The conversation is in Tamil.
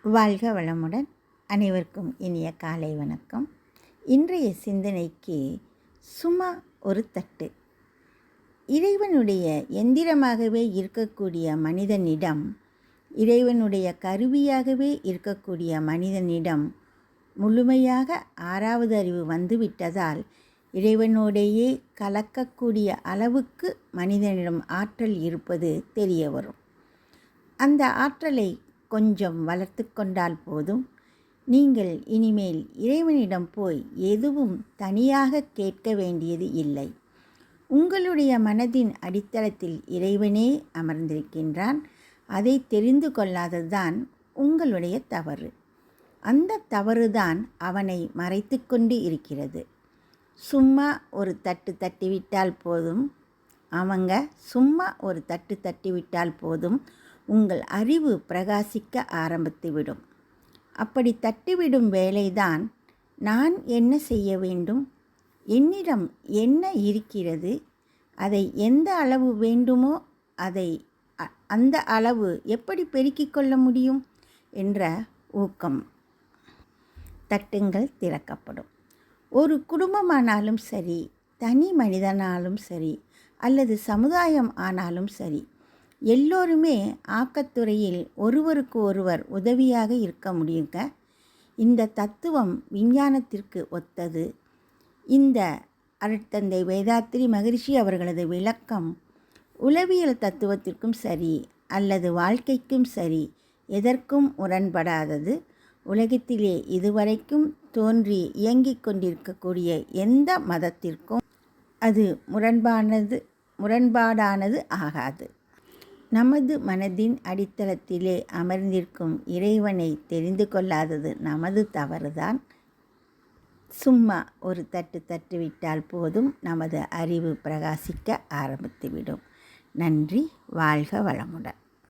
வாழ்க வளமுடன். அனைவருக்கும் இனிய காலை வணக்கம். இன்றைய சிந்தனைக்கு சும்மா ஒரு தட்டு. இறைவனுடைய எந்திரமாகவே இருக்கக்கூடிய மனிதனிடம், இறைவனுடைய கருவியாகவே இருக்கக்கூடிய மனிதனிடம் முழுமையாக ஆறாவது அறிவு வந்துவிட்டதால் இறைவனோடையே கலக்கக்கூடிய அளவுக்கு மனிதனிடம் ஆற்றல் இருப்பது தெரிய வரும். அந்த ஆற்றலை கொஞ்சம் வளர்த்து கொண்டால் போதும். நீங்கள் இனிமேல் இறைவனிடம் போய் எதுவும் தனியாக கேட்க வேண்டியது இல்லை. உங்களுடைய மனதின் அடித்தளத்தில் இறைவனே அமர்ந்திருக்கின்றான். அதை தெரிந்து கொள்ளாததுதான் உங்களுடைய தவறு. அந்த தவறுதான் அவனை மறைத்து கொண்டு இருக்கிறது. சும்மா ஒரு தட்டு தட்டிவிட்டால் போதும், சும்மா ஒரு தட்டு தட்டிவிட்டால் போதும், உங்கள் அறிவு பிரகாசிக்க ஆரம்பித்துவிடும். அப்படி தட்டிவிடும் வேளைதான் நான் என்ன செய்ய வேண்டும், என்னிடம் என்ன இருக்கிறது, அதை எந்த அளவு வேண்டுமோ அதை அந்த அளவு எப்படி பெருக்கிக் கொள்ள முடியும் என்ற ஊக்கம். தட்டுங்கள், திறக்கப்படும். ஒரு குடும்பமானாலும் சரி, தனி மனிதனாலும் சரி, அல்லது சமுதாயம் ஆனாலும் சரி, எல்லோருமே ஆக்கத்துறையில் ஒருவருக்கு ஒருவர் உதவியாக இருக்க முடியுங்க. இந்த தத்துவம் விஞ்ஞானத்திற்கு ஒத்தது. இந்த அருட்தந்தை வேதாத்ரி மகரிஷி அவர்களது விளக்கம் உளவியல் தத்துவத்திற்கும் சரி அல்லது வாழ்க்கைக்கும் சரி எதற்கும் முரண்படாதது. உலகத்திலே இதுவரைக்கும் தோன்றி இயங்கிக் கொண்டிருக்கக்கூடிய எந்த மதத்திற்கும் அது முரண்பாடானது ஆகாது. நமது மனதின் அடித்தளத்திலே அமர்ந்திருக்கும் இறைவனை தெரிந்து கொள்ளாதது நமது தவறுதான். சும்மா ஒரு தட்டு தட்டிவிட்டால் போதும், நமது அறிவு பிரகாசிக்க ஆரம்பித்துவிடும். நன்றி. வாழ்க வளமுடன்.